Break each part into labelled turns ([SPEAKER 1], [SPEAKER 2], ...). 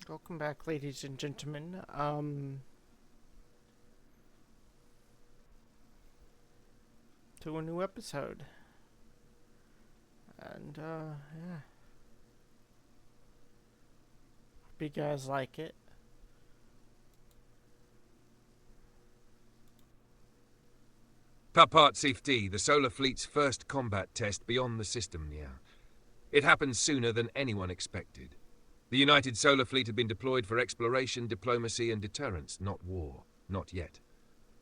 [SPEAKER 1] Welcome back, ladies and gentlemen. To a new episode. And, yeah. Hope you guys like it.
[SPEAKER 2] Part Safety, the Solar Fleet's first combat test beyond the system now. It happened sooner than anyone expected. The United Solar Fleet had been deployed for exploration, diplomacy, and deterrence, not war. Not yet.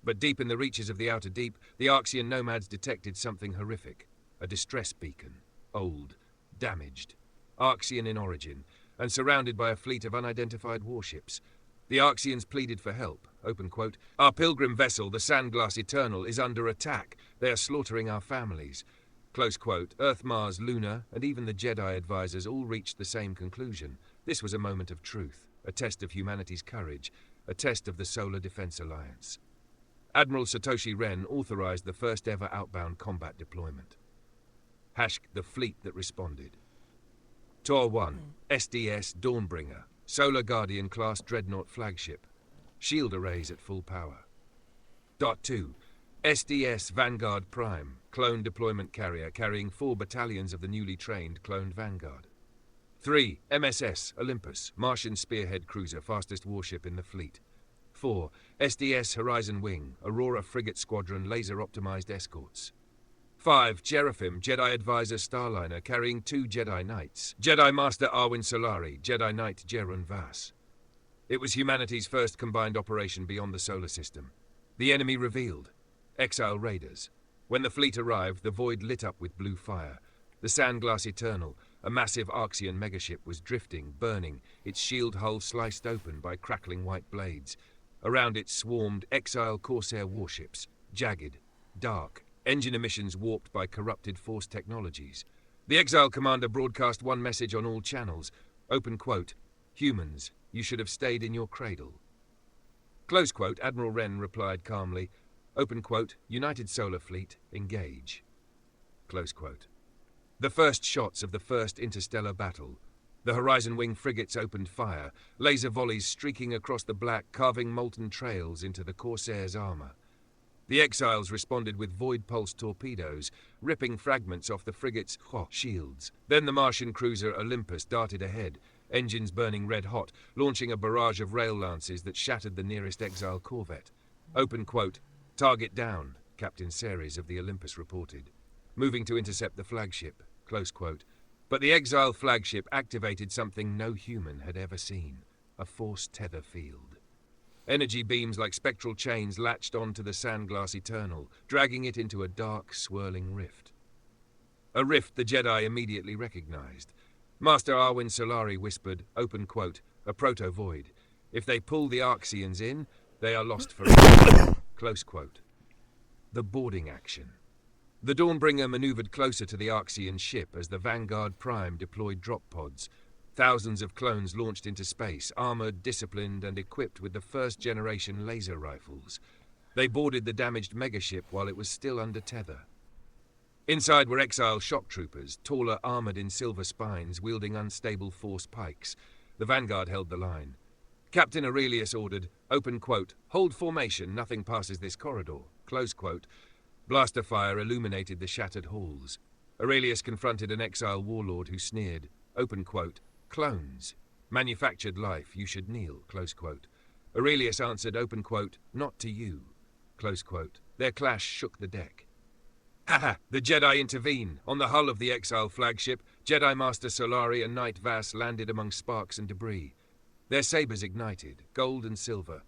[SPEAKER 2] But deep in the reaches of the outer deep, the Arxian nomads detected something horrific. A distress beacon. Old. Damaged. Arxian in origin, and surrounded by a fleet of unidentified warships. The Arxians pleaded for help. Open quote, "Our pilgrim vessel, the Sandglass Eternal, is under attack. They are slaughtering our families." Close quote. Earth, Mars, Luna, and even the Jedi advisors all reached the same conclusion. This was a moment of truth, a test of humanity's courage, a test of the Solar Defense Alliance. Admiral Satoshi Ren authorized the first ever outbound combat deployment. The fleet that responded. Tor 1, SDS Dawnbringer, Solar Guardian class dreadnought flagship. Shield arrays at full power. Dot 2, SDS Vanguard Prime, clone deployment carrier carrying 4 battalions of the newly trained cloned Vanguard. 3, MSS Olympus, Martian spearhead cruiser, fastest warship in the fleet. 4, SDS Horizon Wing, Aurora frigate squadron, laser-optimized escorts. 5, Seraphim, Jedi Advisor Starliner, carrying 2 Jedi Knights. Jedi Master Arwin Solari, Jedi Knight Jerun Vass. It was humanity's first combined operation beyond the solar system. The enemy revealed. Exile Raiders. When the fleet arrived, the void lit up with blue fire. The Sandglass Eternal, a massive Arxian megaship, was drifting, burning, its shield hull sliced open by crackling white blades. Around it swarmed Exile Corsair warships, jagged, dark, engine emissions warped by corrupted Force technologies. The Exile commander broadcast one message on all channels. Open quote, "Humans, you should have stayed in your cradle." Close quote, Admiral Ren replied calmly. Open quote, "United Solar Fleet, engage." Close quote. The first shots of the first interstellar battle. The Horizon Wing frigates opened fire, laser volleys streaking across the black, carving molten trails into the Corsair's armor. The Exiles responded with void-pulse torpedoes, ripping fragments off the frigate's shields. Then the Martian cruiser Olympus darted ahead, engines burning red-hot, launching a barrage of rail lances that shattered the nearest Exile corvette. Open quote, "Target down," Captain Ceres of the Olympus reported. Moving to intercept the flagship, close quote. But the Exile flagship activated something no human had ever seen, a force tether field. Energy beams like spectral chains latched onto the Sandglass Eternal, dragging it into a dark, swirling rift. A rift the Jedi immediately recognized. Master Arwin Solari whispered, open quote, "A proto-void. If they pull the Arxians in, they are lost forever." Close quote. The boarding action. The Dawnbringer maneuvered closer to the Arxian ship as the Vanguard Prime deployed drop pods. Thousands of clones launched into space, armored, disciplined, and equipped with the first-generation laser rifles. They boarded the damaged megaship while it was still under tether. Inside were Exile shock troopers, taller, armored in silver spines, wielding unstable force pikes. The Vanguard held the line. Captain Aurelius ordered, open quote, "Hold formation, nothing passes this corridor," close quote. Blaster fire illuminated the shattered halls. Aurelius confronted an Exile warlord who sneered, open quote, "Clones. Manufactured life, you should kneel," close quote. Aurelius answered, open quote, "Not to you," close quote. Their clash shook the deck. Haha, the Jedi intervene. On the hull of the Exile flagship, Jedi Master Solari and Knight Vass landed among sparks and debris. Their sabers ignited, gold and silver.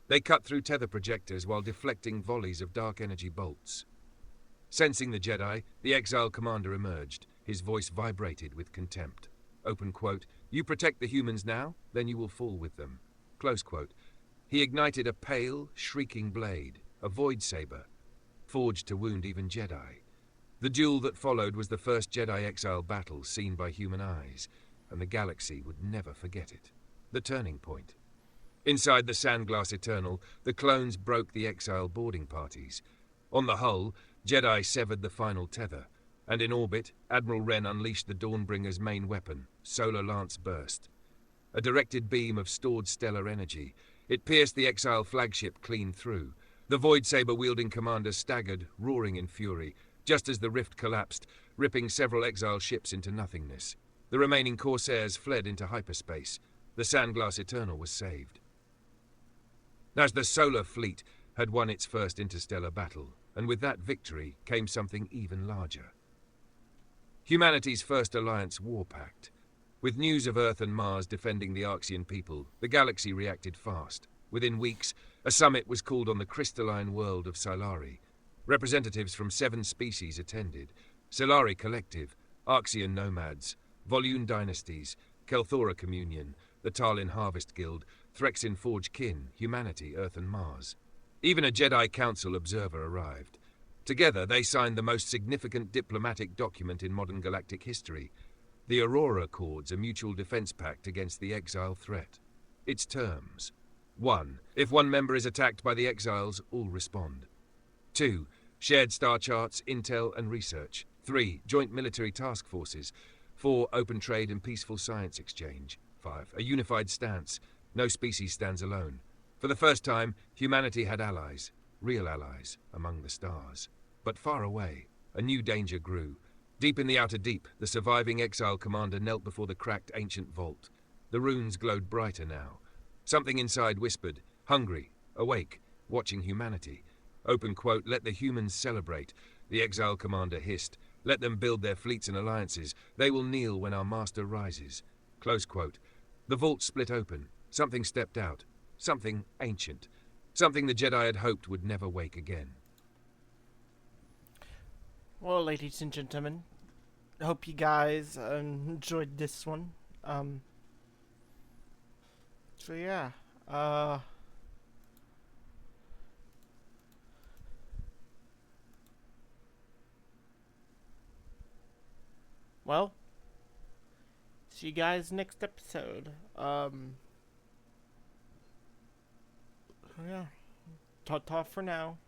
[SPEAKER 2] They cut through tether projectors while deflecting volleys of dark energy bolts. Sensing the Jedi, the Exile commander emerged. His voice vibrated with contempt. Open quote, "You protect the humans now, then you will fall with them." Close quote. He ignited a pale, shrieking blade, a void saber, forged to wound even Jedi. The duel that followed was the first Jedi Exile battle seen by human eyes, and the galaxy would never forget it. The turning point. Inside the Sandglass Eternal, the clones broke the Exile boarding parties. On the hull, Jedi severed the final tether, and in orbit, Admiral Ren unleashed the Dawnbringer's main weapon, Solar Lance Burst. a directed beam of stored stellar energy. It pierced the Exile flagship clean through. The Void Saber-wielding commander staggered, roaring in fury, just as the rift collapsed, ripping several Exile ships into nothingness. The remaining Corsairs fled into hyperspace. The Sandglass Eternal was saved. As the Solar Fleet had won its first interstellar battle, and with that victory came something even larger. Humanity's first alliance war pact. With news of Earth and Mars defending the Arxian people, the galaxy reacted fast. Within weeks, a summit was called on the crystalline world of Silari. Representatives from 7 species attended: Silari Collective, Arxian Nomads, Volune Dynasties, Kelthora Communion, the Tarlin Harvest Guild, Threxin Forge Kin, Humanity, Earth and Mars. Even a Jedi Council observer arrived. Together, they signed the most significant diplomatic document in modern galactic history, the Aurora Accords, a mutual defense pact against the Exile threat. Its terms: 1. If one member is attacked by the Exiles, all respond. 2. Shared star charts, intel and research. 3. Joint military task forces. 4. Open trade and peaceful science exchange. 5. A unified stance. No species stands alone. For the first time, humanity had allies, real allies, among the stars. But far away, a new danger grew. Deep in the outer deep, the surviving Exile commander knelt before the cracked ancient vault. The runes glowed brighter now. Something inside whispered, hungry, awake, watching humanity. Open quote, "Let the humans celebrate," the Exile commander hissed. "Let them build their fleets and alliances. They will kneel when our master rises." Close quote. The vault split open. Something stepped out. Something ancient. Something the Jedi had hoped would never wake again.
[SPEAKER 1] Well, ladies and gentlemen, I hope you guys enjoyed this one. So yeah, well, see you guys next episode. Yeah, ta for now.